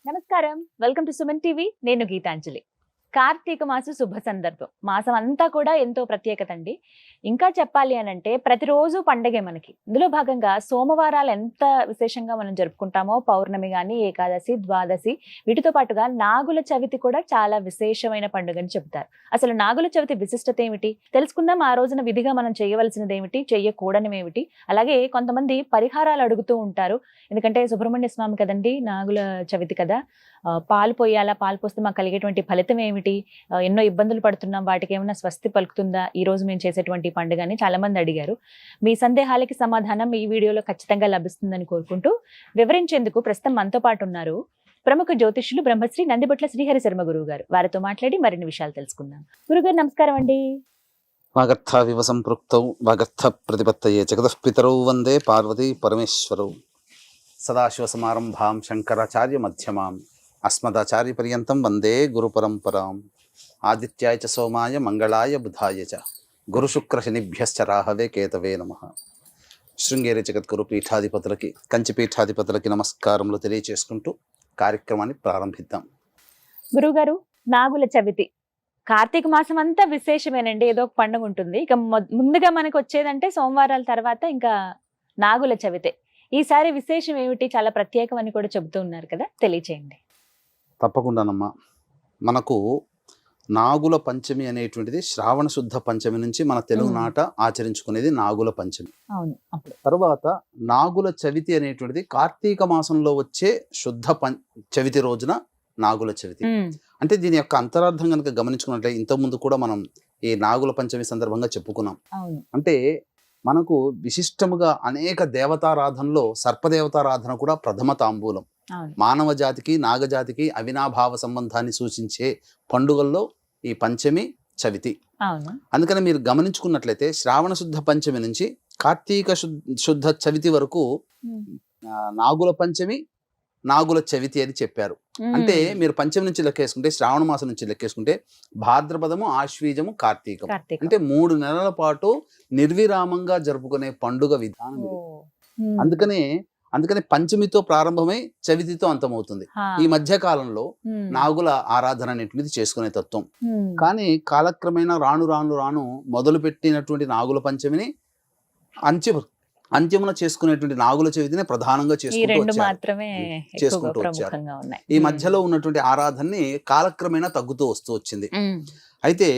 నమస్కారం. Welcome to Suman TV. నేను గీతాంజలి. కార్తీక మాసం శుభ సందర్భం. మాసం అంతా కూడా ఎంతో ప్రత్యేకత అండి. ఇంకా చెప్పాలి అనంటే ప్రతిరోజు పండగే మనకి. ఇందులో భాగంగా సోమవారాలు ఎంత విశేషంగా మనం జరుపుకుంటామో పౌర్ణమి గాని, ఏకాదశి, ద్వాదశి వీటితో పాటుగా నాగుల చవితి కూడా చాలా విశేషమైన పండుగని చెబుతారు. అసలు నాగుల చవితి విశిష్టత ఏమిటి? తెలుసుకుందాం. ఆ రోజున విధిగా మనం చేయవలసినది ఏమిటి? చెయ్యకూడనివేమిటి? అలాగే కొంతమంది పరిహారాలు అడుగుతూ ఉంటారు. ఎందుకంటే సుబ్రహ్మణ్య స్వామి కదండి, నాగుల చవితి కదా. పాలు పోయాలా, పాలు పోస్తే మాకు కలిగేటువంటి ఫలితం ఏమిటి, ఎన్నో ఇబ్బందులు పడుతున్నాం, వాటికి ఏమైనా స్వస్తి పలుకుతుందా ఈ రోజు మేము చేసేటువంటి పండుగ అని చాలా మంది అడిగారు. మీ సందేహాలకి సమాధానం ఈ వీడియోలో ఖచ్చితంగా లభిస్తుందని కోరుకుంటూ వివరించేందుకు ప్రస్తుతం మనతో పాటు ఉన్నారు ప్రముఖ జ్యోతిష్యులు బ్రహ్మశ్రీ నందిబొట్ల శ్రీహరి శర్మ గురువు గారు. వారితో మాట్లాడి మరిన్ని విషయాలు తెలుసుకుందాం. గురుగారు నమస్కారం అండి. వాగర్థావివ సంపృక్తౌ వాగర్థ ప్రతిపత్తయే జగతఃపితరౌ వందే పార్వతీ పరమేశ్వరౌ. సదాశివసమారంభాం శంకరాచార్య మధ్యమాం అస్మదాచార్య పర్యంతం వందే గురు పరంపరాం. ఆదిత్యాయ చ సోమాయ మంగళాయ బుధాయ చ గురుశుక్ర శనిభ్యశ్చ రాహవే కేతవే నమః. శృంగేరి జగద్గురు పీఠాధిపతులకి, కంచి పీఠాధిపతులకి నమస్కారములు తెలియచేసుకుంటూ కార్యక్రమాన్ని ప్రారంభిద్దాం. గురుగారు, నాగుల చవితి కార్తీక మాసం అంతా విశేషమేనండి. ఏదో ఒక పండుగ ఉంటుంది. ఇక ముందుగా మనకు వచ్చేదంటే సోమవారాల తర్వాత ఇంకా నాగుల చవితి. ఈసారి విశేషం ఏమిటి? చాలా ప్రత్యేకం అని కూడా చెబుతూ ఉన్నారు కదా, తెలియచేయండి. తప్పకుండానమ్మా. మనకు నాగుల పంచమి అనేటువంటిది శ్రావణ శుద్ధ పంచమి నుంచి మన తెలుగు నాట ఆచరించుకునేది నాగుల పంచమి. తర్వాత నాగుల చవితి అనేటువంటిది కార్తీక మాసంలో వచ్చే శుద్ధ చవితి రోజున నాగుల చవితి. అంటే దీని యొక్క అంతరార్థం కనుక గమనించుకున్నట్లే ఇంతకుముందు కూడా మనం ఈ నాగుల పంచమి సందర్భంగా చెప్పుకున్నాం. అంటే మనకు విశిష్టముగా అనేక దేవతారాధనలో సర్పదేవతారాధన కూడా ప్రథమ తాంబూలం. మానవ జాతికి నాగజాతికి అవినాభావ సంబంధాన్ని సూచించే పండుగల్లో ఈ పంచమి చవితి. అందుకని మీరు గమనించుకున్నట్లయితే శ్రావణ శుద్ధ పంచమి నుంచి కార్తీక శుద్ధ చవితి వరకు నాగుల పంచమి, నాగుల చవితి అని చెప్పారు. అంటే మీరు పంచమి నుంచి లెక్కేసుకుంటే, శ్రావణ మాసం నుంచి లెక్కేసుకుంటే భాద్రపదము, ఆశ్వీజము, కార్తీకం, అంటే 3 నెలల పాటు నిర్విరామంగా జరుపుకునే పండుగ విధానం. అందుకని పంచమితో ప్రారంభమై చవితితో అంతమవుతుంది. ఈ మధ్య కాలంలో నాగుల ఆరాధన అనేటువంటిది చేసుకునే తత్వం. కానీ కాలక్రమేణా రాను మొదలు పెట్టినటువంటి నాగుల పంచమిని అంత్యమున చేసుకునేటువంటి నాగుల చవితిని ప్రధానంగా చేసుకుంటూ వచ్చారు. ఈ మధ్యలో ఉన్నటువంటి ఆరాధనని కాలక్రమేణా తగ్గుతూ వస్తూ వచ్చింది. అయితే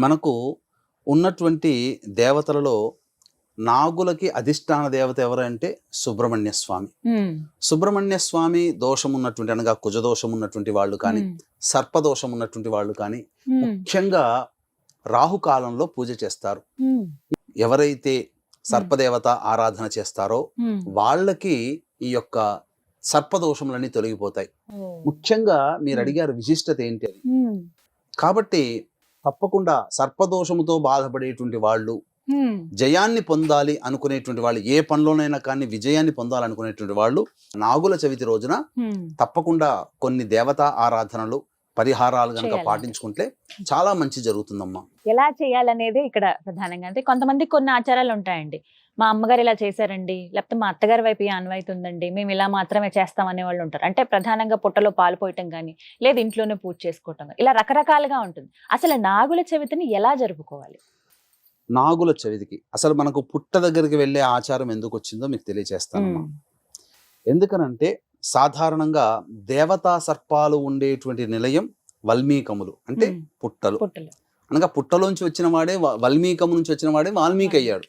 మనకు ఉన్నటువంటి దేవతలలో నాగులకి అధిష్టాన దేవత ఎవరంటే సుబ్రహ్మణ్య స్వామి. సుబ్రహ్మణ్య స్వామి దోషం ఉన్నటువంటి, అనగా కుజదోషం ఉన్నటువంటి వాళ్ళు కానీ, సర్పదోషం ఉన్నటువంటి వాళ్ళు కానీ ముఖ్యంగా రాహుకాలంలో పూజ చేస్తారు. ఎవరైతే సర్పదేవత ఆరాధన చేస్తారో వాళ్ళకి ఈ యొక్క సర్పదోషములన్నీ తొలగిపోతాయి. ముఖ్యంగా మీరు అడిగారు విశిష్టత ఏంటి అని. కాబట్టి తప్పకుండా సర్పదోషముతో బాధపడేటువంటి వాళ్ళు, జయాన్ని పొందాలి అనుకునేటువంటి వాళ్ళు, ఏ పనిలోనైనా కానీ విజయాన్ని పొందాలనుకునేటువంటి వాళ్ళు నాగుల చవితి రోజున తప్పకుండా కొన్ని దేవతా ఆరాధనలు, పరిహారాలు కనుక పాటించుకుంటే చాలా మంచి జరుగుతుందమ్మా. ఎలా చేయాలనేది ఇక్కడ ప్రధానంగా. అంటే కొంతమంది కొన్ని ఆచారాలు ఉంటాయండి. మా అమ్మగారు ఇలా చేశారండి, లేకపోతే మా అత్తగారి వైపు ఆనవాయితీ ఉందండి, మేము ఇలా మాత్రమే చేస్తాం అనే వాళ్ళు ఉంటారు. అంటే ప్రధానంగా పుట్టలో పాలు పోయటం కానీ, లేదు ఇంట్లోనే పూజ చేసుకోవటం, ఇలా రకరకాలుగా ఉంటుంది. అసలు నాగుల చవితిని ఎలా జరుపుకోవాలి? నాగుల చవితికి అసలు మనకు పుట్ట దగ్గరికి వెళ్ళే ఆచారం ఎందుకు వచ్చిందో మీకు తెలియజేస్తానమ్మా. ఎందుకనంటే సాధారణంగా దేవతా సర్పాలు ఉండేటువంటి నిలయం వల్మీకములు, అంటే పుట్టలు. అనగా పుట్టలోంచి వచ్చిన వాడే, వల్మీకము నుంచి వచ్చిన వాడే వాల్మీకి అయ్యాడు.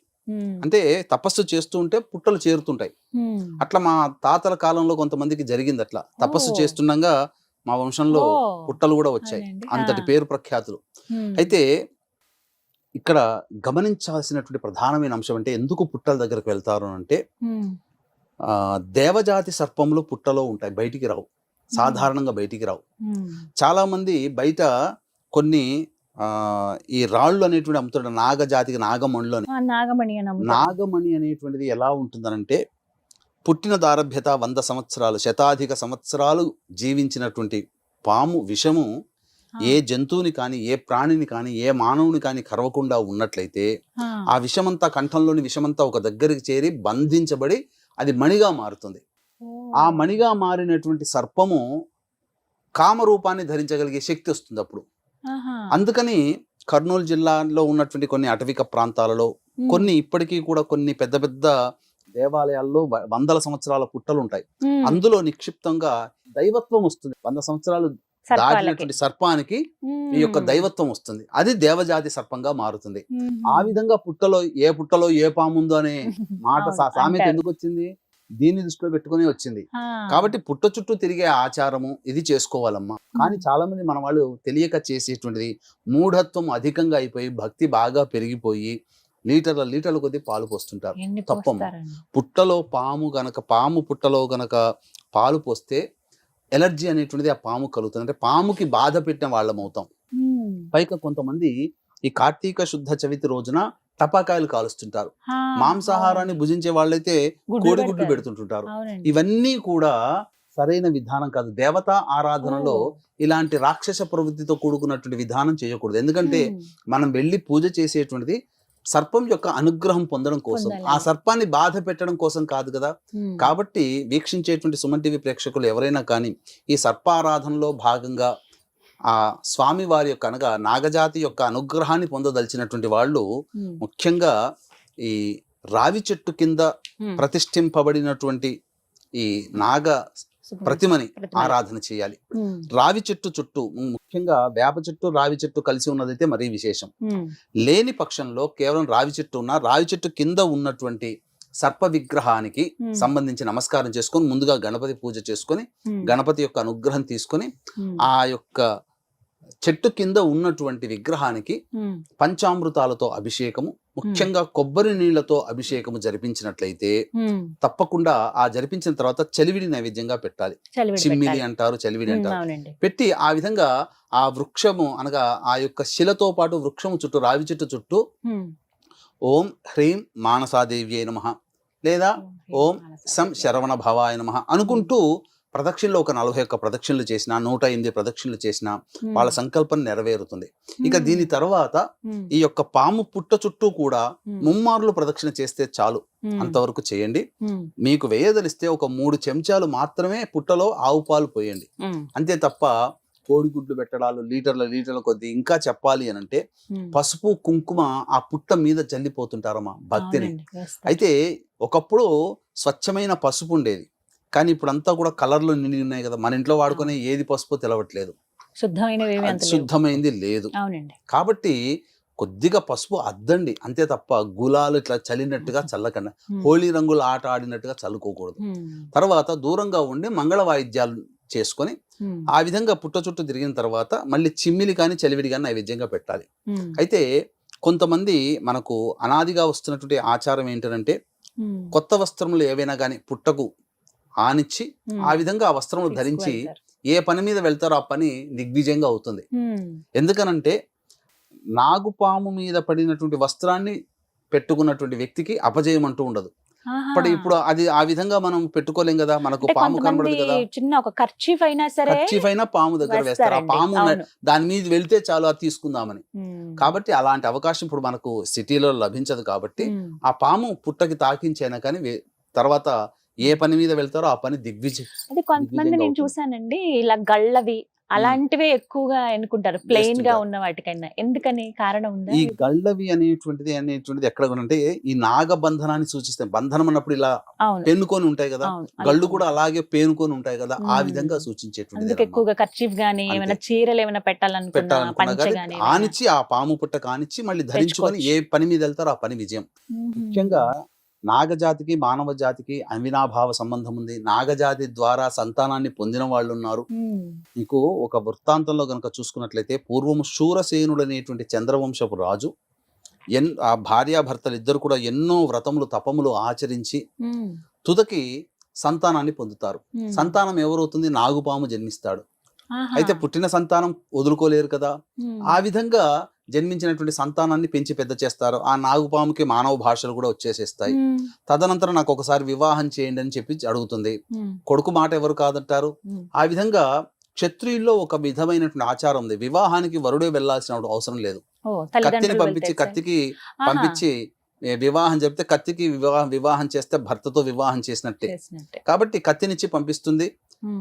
అంటే తపస్సు చేస్తూ ఉంటే పుట్టలు చేరుతుంటాయి. అట్లా మా తాతల కాలంలో కొంతమందికి జరిగింది. అట్లా తపస్సు చేస్తుండగా మా వంశంలో పుట్టలు కూడా వచ్చాయి. అంతటి పేరు ప్రఖ్యాతులు. అయితే ఇక్కడ గమనించాల్సినటువంటి ప్రధానమైన అంశం అంటే ఎందుకు పుట్టల దగ్గరకు వెళ్తారు అంటే, దేవజాతి సర్పములు పుట్టలో ఉంటాయి, బయటికి రావు, సాధారణంగా బయటికి రావు. చాలా మంది బయట కొన్ని ఈ రాళ్ళు అనేటువంటి అమ్ముతాడు, నాగజాతికి నాగమణిలో. నాగమణి అనేటువంటిది ఎలా ఉంటుందనంటే, పుట్టిన దారభ్యత 100 సంవత్సరాలు, శతాధిక సంవత్సరాలు జీవించినటువంటి పాము విషము ఏ జంతువుని కానీ, ఏ ప్రాణిని కానీ, ఏ మానవుని కానీ కరవకుండా ఉన్నట్లయితే ఆ విషమంతా, కంఠంలోని విషమంతా ఒక దగ్గరికి చేరి బంధించబడి అది మణిగా మారుతుంది. ఆ మణిగా మారినటువంటి సర్పము కామరూపాన్ని ధరించగలిగే శక్తి వస్తుంది అప్పుడు. ఆహా. అందుకని కర్నూలు జిల్లాలో ఉన్నటువంటి కొన్ని అటవిక ప్రాంతాలలో కొన్ని ఇప్పటికీ కూడా కొన్ని పెద్ద పెద్ద దేవాలయాల్లో వందల సంవత్సరాల పుట్టలు ఉంటాయి. అందులో నిక్షిప్తంగా దైవత్వం వస్తుంది. 100 సంవత్సరాలు దాటినటువంటి సర్పానికి ఈ యొక్క దైవత్వం వస్తుంది. అది దేవజాతి సర్పంగా మారుతుంది. ఆ విధంగా పుట్టలో ఏ పాము ఉందో అనే మాట సామెత ఎందుకు వచ్చింది? దీన్ని దృష్టిలో పెట్టుకుని వచ్చింది. కాబట్టి పుట్ట చుట్టూ తిరిగే ఆచారము ఇది చేసుకోవాలమ్మా. కానీ చాలా మంది మన వాళ్ళు తెలియక చేసేటువంటిది మూఢత్వం అధికంగా అయిపోయి భక్తి బాగా పెరిగిపోయి లీటర్ల కొద్దీ పాలు పోస్తుంటారు. తప్పమ్మ. పాము పుట్టలో గనక పాలు పోస్తే ఎలర్జీ అనేటువంటిది ఆ పాము కలుగుతుంది. అంటే పాముకి బాధ పెట్టిన వాళ్ళం అవుతాం. పైగా కొంతమంది ఈ కార్తీక శుద్ధ చవితి రోజున టపాకాయలు కాలుస్తుంటారు. మాంసాహారాన్ని భుజించే వాళ్ళైతే కోడిగుడ్లు పెడుతుంటుంటారు. ఇవన్నీ కూడా సరైన విధానం కాదు. దేవతా ఆరాధనలో ఇలాంటి రాక్షస ప్రవృత్తితో కూడుకున్నటువంటి విధానం చేయకూడదు. ఎందుకంటే మనం వెళ్ళి పూజ చేసేటువంటిది సర్పం యొక్క అనుగ్రహం పొందడం కోసం, ఆ సర్పాన్ని బాధ పెట్టడం కోసం కాదు కదా. కాబట్టి వీక్షించేటువంటి సుమన్ టీవీ ప్రేక్షకులు ఎవరైనా కానీ ఈ సర్పారాధనలో భాగంగా ఆ స్వామి వారి యొక్క అనగా నాగజాతి యొక్క అనుగ్రహాన్ని పొందదలిచినటువంటి వాళ్ళు ముఖ్యంగా ఈ రావి చెట్టు కింద ప్రతిష్ఠింపబడినటువంటి ఈ నాగ ప్రతిమని ఆరాధన చేయాలి. రావి చెట్టు చుట్టూ ముఖ్యంగా వేప చెట్టు రావి చెట్టు కలిసి ఉన్నదైతే మరీ విశేషం. లేని పక్షంలో కేవలం రావి చెట్టు ఉన్న రావి చెట్టు కింద ఉన్నటువంటి సర్ప విగ్రహానికి సంబంధించి నమస్కారం చేసుకొని ముందుగా గణపతి పూజ చేసుకొని గణపతి యొక్క అనుగ్రహం తీసుకొని ఆ యొక్క చెట్టు కింద ఉన్నటువంటి విగ్రహానికి పంచామృతాలతో అభిషేకము, ముఖ్యంగా కొబ్బరి నీళ్లతో అభిషేకము జరిపించినట్లయితే తప్పకుండా ఆ జరిపించిన తర్వాత చలివిడి నైవేద్యంగా పెట్టాలి. చిమ్మిలి అంటారు, చలివిడి అంటారు. పెట్టి ఆ విధంగా ఆ వృక్షము అనగా ఆ యొక్క శిలతో పాటు వృక్షము చుట్టూ రావి చెట్టు చుట్టూ ఓం హ్రీం మానసాదేవ్యై నమః లేదా ఓం సం శరవణ భవాయ నమః అనుకుంటూ ప్రదక్షిణలో ఒక 41 ప్రదక్షిణలు చేసిన 108 ప్రదక్షిణలు చేసిన వాళ్ళ సంకల్పం నెరవేరుతుంది. ఇక దీని తర్వాత ఈ యొక్క పాము పుట్ట చుట్టూ కూడా ముమ్మార్లు ప్రదక్షిణ చేస్తే చాలు. అంతవరకు చేయండి. మీకు వేయదలిస్తే ఒక 3 చెంచాలు మాత్రమే పుట్టలో ఆవు పాలు పోయండి. అంతే తప్ప కోడిగుడ్లు పెట్టడాలు లీటర్ల కొద్దీ. ఇంకా చెప్పాలి అని అంటే పసుపు కుంకుమ ఆ పుట్ట మీద చల్లిపోతుంటారమ్మా భక్తిని. అయితే ఒకప్పుడు స్వచ్ఛమైన పసుపు ఉండేది, కానీ ఇప్పుడంతా కూడా కలర్లు నిండి ఉన్నాయి కదా. మన ఇంట్లో వాడుకునే ఏది పసుపు తెలవట్లేదు, శుద్ధమైంది లేదు. కాబట్టి కొద్దిగా పసుపు అద్దండి అంతే తప్ప గులాలు ఇట్లా చల్లినట్టుగా చల్లకన్నా, హోళీ రంగులు ఆట ఆడినట్టుగా చల్లుకోకూడదు. తర్వాత దూరంగా ఉండి మంగళ వాయిద్యాలు చేసుకొని ఆ విధంగా పుట్ట చుట్టూ తిరిగిన తర్వాత మళ్ళీ చిమ్మిలి కానీ చలివిడి కానీ నైవేద్యంగా పెట్టాలి. అయితే కొంతమంది మనకు అనాదిగా వస్తున్నటువంటి ఆచారం ఏంటంటే కొత్త వస్త్రములు ఏవైనా కానీ పుట్టకు ఆనిచ్చి ఆ విధంగా ఆ వస్త్రములు ధరించి ఏ పని మీద వెళ్తారో ఆ పని దిగ్విజయంగా అవుతుంది. ఎందుకనంటే నాగుపాము మీద పడినటువంటి వస్త్రాన్ని పెట్టుకున్నటువంటి వ్యక్తికి అపజయం అంటూ ఉండదు. ఇప్పుడు అది ఆ విధంగా మనం పెట్టుకోలేం కదా, మనకు పాము కనబడదు కదా. చిన్న ఒక కర్చీఫ్ అయినా పాము దగ్గర వేస్తారు. ఆ పాము దాని మీద వెళ్తే చాలు అది తీసుకుందామని. కాబట్టి అలాంటి అవకాశం ఇప్పుడు మనకు సిటీలో లభించదు. కాబట్టి ఆ పాము పుట్టకి తాకించైనా కానీ తర్వాత ఏ పని మీద వెళ్తారో ఆ పని దిగ్విజయం. అదే కొంతమంది నేను చూసానండి ఇలా గళ్ళవి అలాంటివే ఎక్కువగా ఎన్నుకుంటారు ప్లెయిన్ గా ఉన్న వాటికైనా. ఎందుకని కారణం ఉందా? ఈ గళ్ళవి అనేటువంటిది ఎక్కడ అంటే ఈ నాగబంధనాన్ని సూచిస్తాయి. బంధనం అన్నప్పుడు ఇలా పెన్నుకొని ఉంటాయి కదా, గళ్ళు కూడా అలాగే పేనుకొని ఉంటాయి కదా, ఆ విధంగా సూచించేటువంటి. ఎక్కువగా కర్చీఫ్ గానీ ఏమైనా చీరలు ఏమైనా పెట్టాలనుకున్నా ఆనిచ్చి ఆ పాము పుట్ట కానిచ్చి మళ్ళీ ధరించుకొని ఏ పని మీద వెళ్తారో ఆ పని విజయం. ముఖ్యంగా నాగజాతికి మానవ జాతికి అవినాభావ సంబంధం ఉంది. నాగజాతి ద్వారా సంతానాన్ని పొందిన వాళ్ళు ఉన్నారు. మీకు ఒక వృత్తాంతంలో గనక చూసుకున్నట్లయితే పూర్వము శూరసేనుడు అనేటువంటి చంద్రవంశపు రాజు ఆ భార్యాభర్తలు ఇద్దరు కూడా ఎన్నో వ్రతములు తపములు ఆచరించి తుదకి సంతానాన్ని పొందుతారు. సంతానం ఎవరవుతుంది? నాగుపాము జన్మిస్తాడు. అయితే పుట్టిన సంతానం వదులుకోలేరు కదా, ఆ విధంగా జన్మించినటువంటి సంతానాన్ని పెంచి పెద్ద చేస్తారు. ఆ నాగుపాముకి మానవ భాషలు కూడా వచ్చేసేస్తాయి. తదనంతరం నాకు ఒకసారి వివాహం చేయండి అని చెప్పి అడుగుతుంది. కొడుకు మాట ఎవరు కాదంటారు. ఆ విధంగా క్షత్రియుల్లో ఒక విధమైనటువంటి ఆచారం ఉంది. వివాహానికి వరుడే వెళ్లాల్సిన అవసరం లేదు. కత్తిని పంపించి వివాహం చెప్తే కత్తికి వివాహం చేస్తే భర్తతో వివాహం చేసినట్టే. కాబట్టి కత్తినిచ్చి పంపిస్తుంది.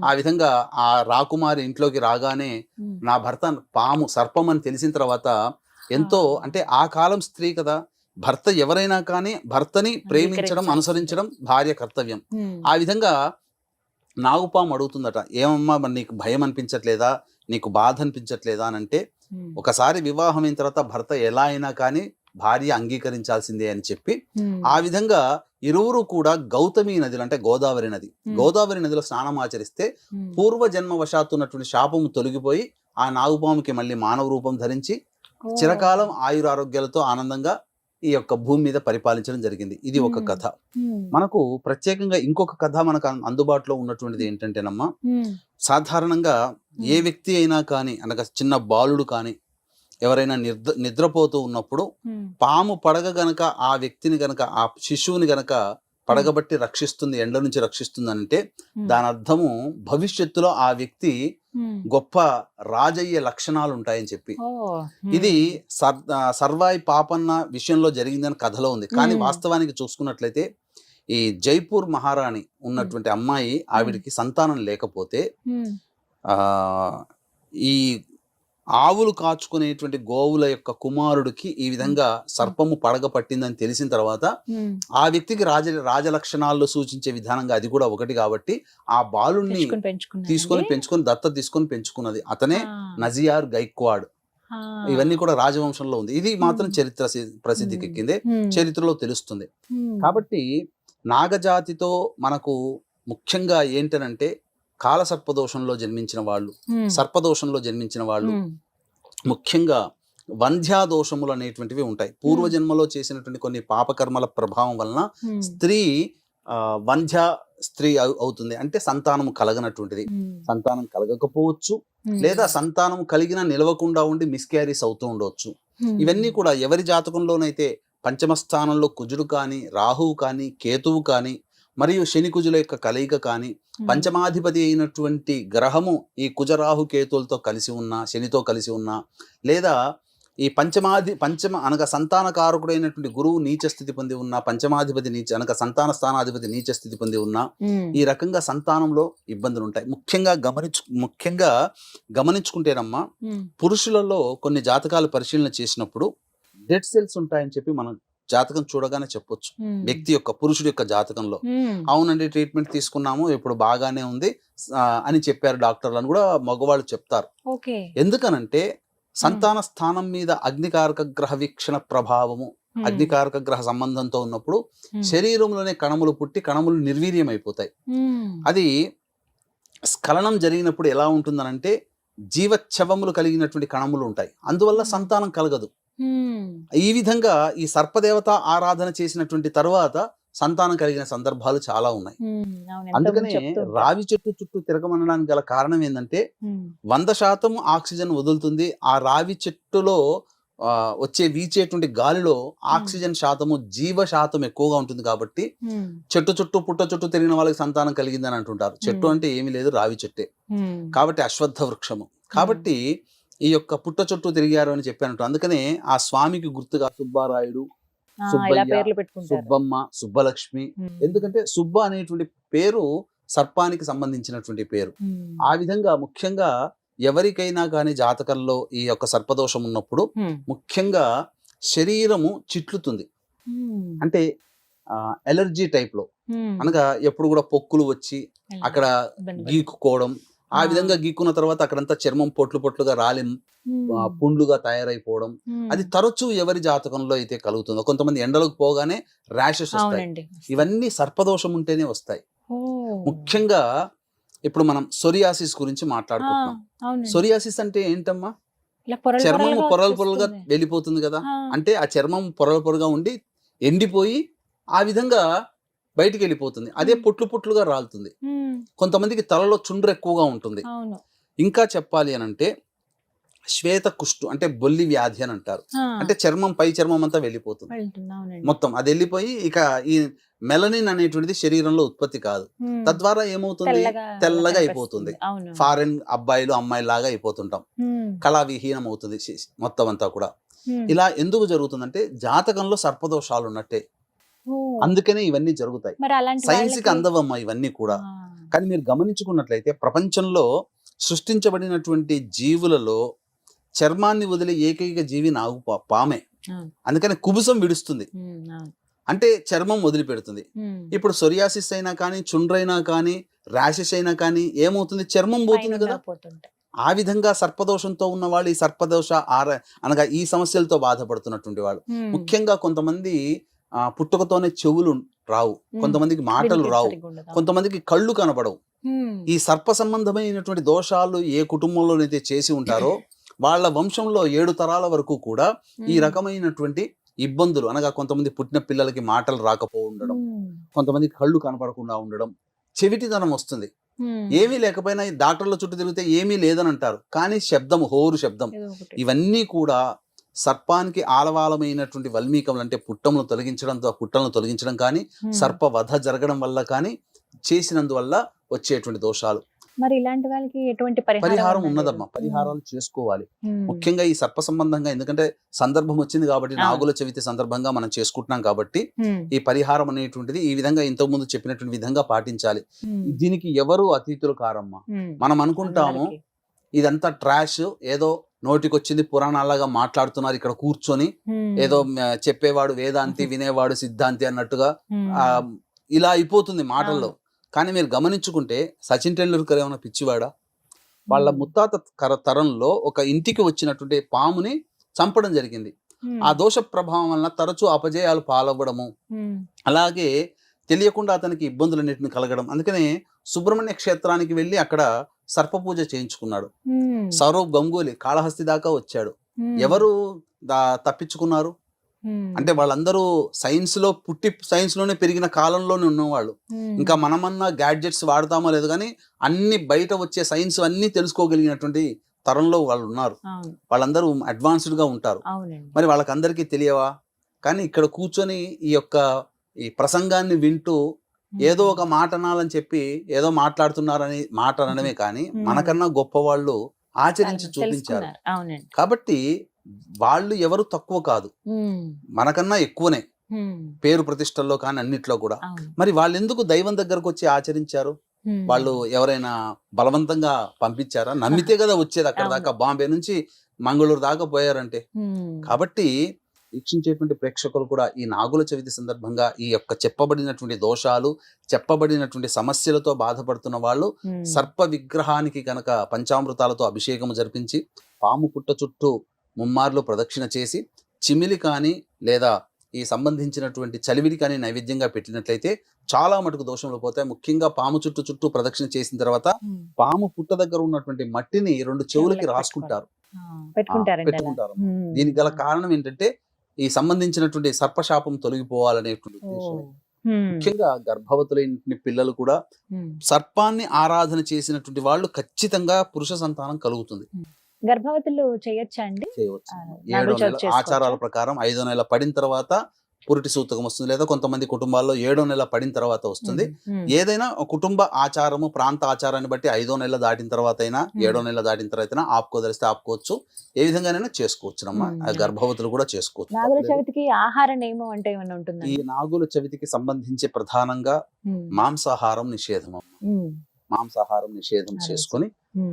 ఆ విధంగా ఆ రాకుమారి ఇంట్లోకి రాగానే నా భర్త పాము సర్పం అని తెలిసిన తర్వాత ఎంతో అంటే ఆ కాలం స్త్రీ కదా, భర్త ఎవరైనా కానీ భర్తని ప్రేమించడం అనుసరించడం భార్య కర్తవ్యం. ఆ విధంగా నాగుపాము అడుగుతుందట, ఏమమ్మా మరి నీకు భయం అనిపించట్లేదా, నీకు బాధ అనిపించట్లేదా అని అంటే, ఒకసారి వివాహం అయిన తర్వాత భర్త ఎలా అయినా కానీ భార్య అంగీకరించాల్సిందే అని చెప్పి ఆ విధంగా ఇరువురు కూడా గౌతమి నదిలో అంటే గోదావరి నదిలో స్నానం ఆచరిస్తే పూర్వజన్మ వశాత్తు ఉన్నటువంటి శాపము తొలగిపోయి ఆ నాగుపాముకి మళ్ళీ మానవ రూపం ధరించి చిరకాలం ఆయురారోగ్యాలతో ఆనందంగా ఈ యొక్క భూమి మీద పరిపాలించడం జరిగింది. ఇది ఒక కథ. మనకు ప్రత్యేకంగా ఇంకొక కథ మనకు అందుబాటులో ఉన్నటువంటిది ఏంటంటేనమ్మా, సాధారణంగా ఏ వ్యక్తి అయినా కానీ అనగా చిన్న బాలుడు కానీ ఎవరైనా నిద్రపోతూ ఉన్నప్పుడు పాము పడగ గనక ఆ వ్యక్తిని గనక ఆ శిశువుని గనక పడగబట్టి రక్షిస్తుంది, ఎండ నుంచి రక్షిస్తుంది అంటే దాని అర్థము భవిష్యత్తులో ఆ వ్యక్తి గొప్ప రాజయ్య లక్షణాలు ఉంటాయని చెప్పి. ఇది సర్వాయి పాపన్న విషయంలో జరిగిందని కథలో ఉంది. కానీ వాస్తవానికి చూసుకున్నట్లయితే ఈ జైపూర్ మహారాణి ఉన్నటువంటి అమ్మాయి, ఆవిడికి సంతానం లేకపోతే ఈ ఆవులు కాచుకునేటువంటి గోవుల యొక్క కుమారుడికి ఈ విధంగా సర్పము పడగ పట్టిందని తెలిసిన తర్వాత ఆ వ్యక్తికి రాజలక్షణాల్లో సూచించే విధానంగా అది కూడా ఒకటి కాబట్టి ఆ బాలుణ్ణి పెంచుకొని దత్త తీసుకొని పెంచుకున్నది. అతనే నజియార్ గైక్వాడ్. ఇవన్నీ కూడా రాజవంశంలో ఉంది. ఇది మాత్రం చరిత్ర ప్రసిద్ధికి ఎక్కిందే, చరిత్రలో తెలుస్తుంది. కాబట్టి నాగజాతితో మనకు ముఖ్యంగా ఏంటనంటే కాలసర్పదోషంలో జన్మించిన వాళ్ళు, సర్పదోషంలో జన్మించిన వాళ్ళు, ముఖ్యంగా వంధ్యాదోషములు అనేటువంటివి ఉంటాయి. పూర్వజన్మలో చేసినటువంటి కొన్ని పాపకర్మల ప్రభావం వలన స్త్రీ వంధ్య స్త్రీ అవుతుంది. అంటే సంతానము కలగనటువంటిది, సంతానం కలగకపోవచ్చు, లేదా సంతానం కలిగినా నిలవకుండా ఉండి మిస్క్యారీస్ అవుతూ ఉండవచ్చు. ఇవన్నీ కూడా ఎవరి జాతకంలోనైతే పంచమ స్థానంలో కుజుడు కానీ, రాహువు కానీ, కేతువు కానీ, మరియు శని కుజుల యొక్క కలయిక కానీ, పంచమాధిపతి అయినటువంటి గ్రహము ఈ కుజరాహు కేతులతో కలిసి ఉన్నా, శనితో కలిసి ఉన్నా, లేదా ఈ పంచమ అనగా సంతానకారకుడైనటువంటి గురువు నీచ స్థితి పొంది ఉన్నా, పంచమాధిపతి నీచ అనగా సంతాన స్థానాధిపతి నీచ స్థితి పొంది ఉన్నా, ఈ రకంగా సంతానంలో ఇబ్బందులు ఉంటాయి. ముఖ్యంగా గమనించుకుంటేనమ్మా, పురుషులలో కొన్ని జాతకాలు పరిశీలన చేసినప్పుడు డెడ్ సెల్స్ ఉంటాయని చెప్పి మనం జాతకం చూడగానే చెప్పొచ్చు. వ్యక్తి యొక్క పురుషుడి యొక్క జాతకంలో అవునండి ట్రీట్మెంట్ తీసుకున్నాము ఇప్పుడు బాగానే ఉంది అని చెప్పారు డాక్టర్లు అని కూడా మగవాళ్ళు చెప్తారు. ఎందుకనంటే సంతాన స్థానం మీద అగ్నికారక గ్రహ వీక్షణ ప్రభావము, అగ్నికారక గ్రహ సంబంధంతో ఉన్నప్పుడు శరీరంలోనే కణములు పుట్టి కణములు నిర్వీర్యం అయిపోతాయి. అది స్ఖలనం జరిగినప్పుడు ఎలా ఉంటుందనంటే జీవచ్ఛవములు కలిగినటువంటి కణములు ఉంటాయి, అందువల్ల సంతానం కలగదు. ఈ విధంగా ఈ సర్పదేవత ఆరాధన చేసినటువంటి తరువాత సంతానం కలిగిన సందర్భాలు చాలా ఉన్నాయి. అందుకనే రావి చెట్టు చుట్టూ తిరగమనడానికి గల కారణం ఏంటంటే 100% ఆక్సిజన్ వదులుతుంది. ఆ రావి చెట్టులో వీచేటువంటి గాలిలో ఆక్సిజన్ శాతము, జీవ శాతం ఎక్కువగా ఉంటుంది. కాబట్టి చెట్టు చుట్టూ పుట్ట చుట్టూ తిరిగిన వాళ్ళకి సంతానం కలిగిందని అంటుంటారు. చెట్టు అంటే ఏమీ లేదు, రావి చెట్టే కాబట్టి అశ్వత్థ వృక్షము. కాబట్టి ఈ యొక్క పుట్ట చుట్టూ తిరిగారు అని చెప్పాను. అందుకనే ఆ స్వామికి గుర్తుగా సుబ్బారాయుడు, సుబ్బయ్య, సుబ్బమ్మ, సుబ్బలక్ష్మి. ఎందుకంటే సుబ్బ అనేటువంటి పేరు సర్పానికి సంబంధించినటువంటి పేరు. ఆ విధంగా ముఖ్యంగా ఎవరికైనా కానీ జాతకంలో ఈ యొక్క సర్పదోషం ఉన్నప్పుడు ముఖ్యంగా శరీరము చిట్లుతుంది. అంటే ఎలర్జీ టైప్ లో అనగా ఎప్పుడు కూడా పొక్కులు వచ్చి అక్కడ గీక్కుకోవడం, ఆ విధంగా గీక్కున్న తర్వాత అక్కడంతా చర్మం పొట్లుగా రాలి పుండ్లుగా తయారైపోవడం, అది తరచూ ఎవరి జాతకంలో అయితే కలుగుతుందో. కొంతమంది ఎండలకు పోగానే ర్యాషెస్ వస్తాయి. ఇవన్నీ సర్పదోషం ఉంటేనే వస్తాయి. ముఖ్యంగా ఇప్పుడు మనం సొరియాసిస్ గురించి మాట్లాడుకుంటున్నాం. సొరియాసిస్ అంటే ఏంటమ్మా? చర్మం పొరలుగా వెళ్ళిపోతుంది కదా. అంటే ఆ చర్మం పొరలుగా ఉండి ఎండిపోయి ఆ విధంగా బయటికి వెళ్ళిపోతుంది. అదే పుట్లుగా రాలుతుంది. కొంతమందికి తలలో చుండ్రు ఎక్కువగా ఉంటుంది. ఇంకా చెప్పాలి అని అంటే శ్వేత కుష్టు అంటే బొల్లి వ్యాధి అని అంటారు. అంటే చర్మం పై చర్మం అంతా వెళ్ళిపోతుంది మొత్తం. అది వెళ్ళిపోయి ఇక ఈ మెలనిన్ అనేటువంటిది శరీరంలో ఉత్పత్తి కాదు. తద్వారా ఏమవుతుంది? తెల్లగా అయిపోతుంది. ఫారెన్ అబ్బాయిలు అమ్మాయిలు లాగా అయిపోతుంటాం. కళా విహీనం అవుతుంది మొత్తం అంతా కూడా. ఇలా ఎందుకు జరుగుతుందంటే జాతకంలో సర్పదోషాలు ఉన్నట్టే. అందుకనే ఇవన్నీ జరుగుతాయి. సైన్స్ కి అందవమ్మా ఇవన్నీ కూడా. కానీ మీరు గమనించుకున్నట్లయితే ప్రపంచంలో సృష్టించబడినటువంటి జీవులలో చర్మాన్ని వదిలే ఏకైక జీవి పామే. అందుకని కుబుసం విడుస్తుంది, అంటే చర్మం వదిలిపెడుతుంది. ఇప్పుడు సొరియాసిస్ అయినా కానీ, చుండ్రైనా కానీ, ర్యాషెస్ అయినా కానీ ఏమవుతుంది, చర్మం పోతుంది కదా. ఆ విధంగా సర్పదోషంతో ఉన్న వాళ్ళు ఈ సర్పదోష అనగా ఈ సమస్యలతో బాధపడుతున్నటువంటి వాళ్ళు, ముఖ్యంగా కొంతమంది పుట్టుకతోనే చెవులు రావు, కొంతమందికి మాటలు రావు, కొంతమందికి కళ్ళు కనపడవు. ఈ సర్ప సంబంధమైనటువంటి దోషాలు ఏ కుటుంబంలోనైతే చేసి ఉంటారో వాళ్ళ వంశంలో 7 తరాల వరకు కూడా ఈ రకమైనటువంటి ఇబ్బందులు, అనగా కొంతమంది పుట్టిన పిల్లలకి మాటలు రాకపో ఉండడం, కొంతమందికి కళ్ళు కనపడకుండా ఉండడం, చెవిటితనం వస్తుంది. ఏమీ లేకపోయినా డాక్టర్ల చుట్టూ తిరిగితే ఏమీ లేదని అంటారు, కానీ శబ్దం, హోరు శబ్దం, ఇవన్నీ కూడా సర్పానికి ఆలవాలమైనటువంటి వల్మీకములు, అంటే పుట్టములను తొలగించడం కానీ, సర్ప వధ జరగడం వల్ల కానీ, చేసినందువల్ల వచ్చేటువంటి దోషాలు. మరి ఇలాంటి వాళ్ళకి ఎటువంటి పరిహారం ఉన్నదమ్మా, పరిహారాలు చేసుకోవాలి. ముఖ్యంగా ఈ సర్ప సంబంధంగా, ఎందుకంటే సందర్భం వచ్చింది కాబట్టి, నాగుల చవితి సందర్భంగా మనం చేసుకుంటున్నాం కాబట్టి ఈ పరిహారం అనేటువంటిది ఈ విధంగా ఇంతకు ముందు చెప్పినటువంటి విధంగా పాటించాలి. దీనికి ఎవరు అతీతులు కారమ్మా. మనం అనుకుంటాము ఇదంతా ట్రాష్, ఏదో నోటికొచ్చింది పురాణాలాగా మాట్లాడుతున్నారు ఇక్కడ కూర్చొని, ఏదో చెప్పేవాడు వేదాంతి, వినేవాడు సిద్ధాంతి అన్నట్టుగా ఇలా అయిపోతుంది మాటల్లో. కానీ మీరు గమనించుకుంటే సచిన్ టెండూల్కర్ ఏమైనా పిచ్చివాడా? వాళ్ళ ముత్తాత తరంలో ఒక ఇంటికి వచ్చినటువంటి పాముని చంపడం జరిగింది. ఆ దోష ప్రభావం వలన తరచూ అపజయాలు పాలవ్వడము, అలాగే తెలియకుండా అతనికి ఇబ్బందులన్నింటిని కలగడం. అందుకనే సుబ్రహ్మణ్య క్షేత్రానికి వెళ్ళి అక్కడ సర్ప పూజ చేయించుకున్నాడు. సౌరవ్ గంగూలీ కాళహస్తి దాకా వచ్చాడు. ఎవరు తప్పించుకున్నారు అంటే వాళ్ళందరూ సైన్స్ లోనే పెరిగిన కాలంలోనే ఉన్నవాళ్ళు. ఇంకా మనమన్నా గ్యాడ్జెట్స్ వాడతామో లేదు, కానీ అన్ని బయట వచ్చే సైన్స్ అన్ని తెలుసుకోగలిగినటువంటి తరంలో వాళ్ళు ఉన్నారు. వాళ్ళందరూ అడ్వాన్స్డ్ గా ఉంటారు. మరి వాళ్ళకందరికీ తెలియవా? కానీ ఇక్కడ కూర్చొని ఈ ప్రసంగాన్ని వింటూ ఏదో ఒక మాట అనాలని చెప్పి ఏదో మాట్లాడుతున్నారని మాట అనడమే కానీ, మనకన్నా గొప్ప వాళ్ళు ఆచరించి చూపించారు. కాబట్టి వాళ్ళు ఎవరు తక్కువ కాదు, మనకన్నా ఎక్కువనే పేరు ప్రతిష్టల్లో కానీ అన్నిట్లో కూడా. మరి వాళ్ళు ఎందుకు దైవం దగ్గరకు వచ్చి ఆచరించారు? వాళ్ళు ఎవరైనా బలవంతంగా పంపించారా? నమ్మితే కదా వచ్చేది అక్కడ దాకా, బాంబే నుంచి మంగళూరు దాకా పోయారంటే. కాబట్టి వీక్షించేటువంటి ప్రేక్షకులు కూడా ఈ నాగుల చవితి సందర్భంగా ఈ చెప్పబడినటువంటి దోషాలు, చెప్పబడినటువంటి సమస్యలతో బాధపడుతున్న వాళ్ళు సర్ప విగ్రహానికి కనుక పంచామృతాలతో అభిషేకము జరిపించి, పాము పుట్ట చుట్టూ ముమ్మార్లు ప్రదక్షిణ చేసి, చిమిలి కానీ లేదా ఈ సంబంధించినటువంటి చలివిడి కానీ నైవేద్యంగా పెట్టినట్లయితే చాలా మటుకు దోషంలో పోతాయి. ముఖ్యంగా పాము చుట్టూ ప్రదక్షిణ చేసిన తర్వాత పాము పుట్ట దగ్గర ఉన్నటువంటి మట్టిని 2 చెవులకి రాసుకుంటారు, పెట్టుకుంటారు. దీనికి గల కారణం ఏంటంటే ఈ సంబంధించినటువంటి సర్పశాపం తొలగిపోవాలనేటువంటి ఉద్దేశం. ముఖ్యంగా గర్భవతులైన పిల్లలు కూడా సర్పాన్ని ఆరాధన చేసినటువంటి వాళ్ళు ఖచ్చితంగా పురుష సంతానం కలుగుతుంది. గర్భవతులు చేయొచ్చా అండి? చేయవచ్చు. 7వ నెల ఆచారాల ప్రకారం 5వ నెల పడిన తర్వాత పురిటి సూతకం వస్తుంది, లేదా కొంతమంది కుటుంబాల్లో 7వ నెల పడిన తర్వాత వస్తుంది. ఏదైనా కుటుంబ ఆచారము, ప్రాంత ఆచారాన్ని బట్టి 5వ నెల దాటిన తర్వాత అయినా 7వ నెల దాటిన తర్వాత అయినా ఆపుకోదలిస్తే ఆపుకోవచ్చు, ఏ విధంగానైనా చేసుకోవచ్చునమ్మా. గర్భవతులు కూడా చేసుకోవచ్చు. నాగుల చవితికి ఆహార నియమం అంటే ఏమైనా ఉంటుందా? ఈ నాగుల చవితికి సంబంధించి ప్రధానంగా మాంసాహారం నిషేధం. మాంసాహారం నిషేధం చేసుకుని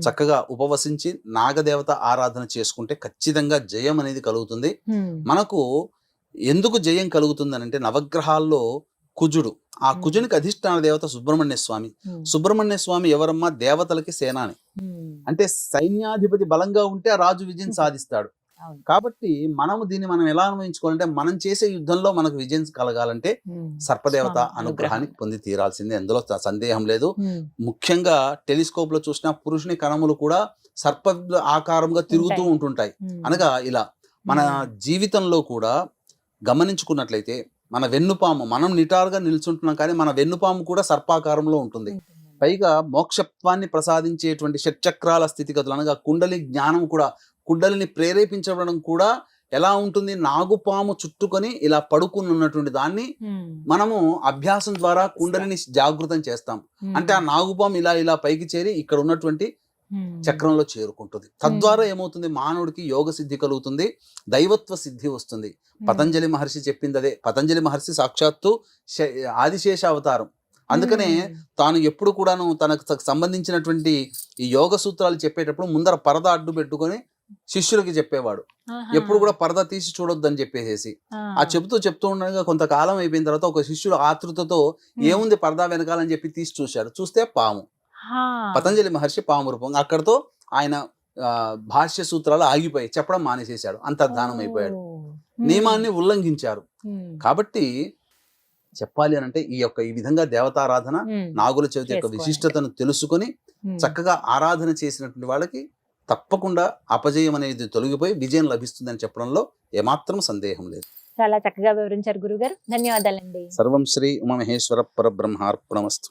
చక్కగా ఉపవసించి నాగదేవత ఆరాధన చేసుకుంటే ఖచ్చితంగా జయం అనేది కలుగుతుంది. మనకు ఎందుకు జయం కలుగుతుంది అంటే, నవగ్రహాల్లో కుజుడు, ఆ కుజునికి అధిష్టాన దేవత సుబ్రహ్మణ్య స్వామి. సుబ్రహ్మణ్య స్వామి ఎవరమ్మా? దేవతలకి సేనాని, అంటే సైన్యాధిపతి బలంగా ఉంటే ఆ రాజు విజయం సాధిస్తాడు. కాబట్టి మనం ఎలా అన్వయించుకోవాలంటే, మనం చేసే యుద్ధంలో మనకు విజయం కలగాలంటే సర్పదేవత అనుగ్రహానికి పొంది తీరాల్సిందే, అందులో సందేహం లేదు. ముఖ్యంగా టెలిస్కోప్ లో చూసిన పురుషుని కణములు కూడా సర్ప ఆకారంగా తిరుగుతూ ఉంటుంటాయి. అనగా ఇలా మన జీవితంలో కూడా గమనించుకున్నట్లయితే మన వెన్నుపాము, మనం నిటారుగా నిల్చుంటున్నాం కానీ మన వెన్నుపాము కూడా సర్పాకారంలో ఉంటుంది. పైగా మోక్షత్వాన్ని ప్రసాదించేటువంటి షట్చక్రాల స్థితిగతులు, అనగా కుండలి జ్ఞానం కూడా, కుండలిని ప్రేరేపించడం కూడా ఎలా ఉంటుంది? నాగుపాము చుట్టుకొని ఇలా పడుకుని ఉన్నటువంటి దాన్ని మనము అభ్యాసం ద్వారా కుండలిని జాగృతం చేస్తాం. అంటే ఆ నాగుపాము ఇలా పైకి చేరి ఇక్కడ ఉన్నటువంటి చక్రంలో చేరుకుంటుంది. తద్వారా ఏమవుతుంది? మానవుడికి యోగ సిద్ధి కలుగుతుంది, దైవత్వ సిద్ధి వస్తుంది. పతంజలి మహర్షి చెప్పింది అదే. పతంజలి మహర్షి సాక్షాత్తు ఆదిశేష అవతారం, అందుకనే తాను ఎప్పుడు కూడాను తనకు సంబంధించినటువంటి ఈ యోగ సూత్రాలు చెప్పేటప్పుడు ముందర పరద అడ్డు పెట్టుకొని శిష్యులకి చెప్పేవాడు. ఎప్పుడు కూడా పరద తీసి చూడొద్దని చెప్పేసి ఆ చెప్తూ ఉండగా కొంతకాలం అయిపోయిన తర్వాత ఒక శిష్యుడు ఆతృతతో ఏముంది పరదా వెనకాలని చెప్పి తీసి చూశాడు. చూస్తే పాము, పతంజలి మహర్షి పాము రూపం. అక్కడతో ఆయన భాష్య సూత్రాలు ఆగిపోయి చెప్పడం మానేసేశాడు, అంతర్ధానం అయిపోయాడు. నియమాన్ని ఉల్లంఘించారు. కాబట్టి చెప్పాలి అని అంటే ఈ విధంగా దేవతారాధన, నాగుల చవితి యొక్క విశిష్టతను తెలుసుకొని చక్కగా ఆరాధన చేసినటువంటి వాళ్ళకి తప్పకుండా అపజయం అనేది తొలగిపోయి విజయం లభిస్తుందని చెప్పడంలో ఏమాత్రం సందేహం లేదు. చాలా చక్కగా వివరించారు గురుగారు. ధన్యవాదాలండి. సర్వం శ్రీ ఉమామహేశ్వర పరబ్రహ్మార్పణమస్తు.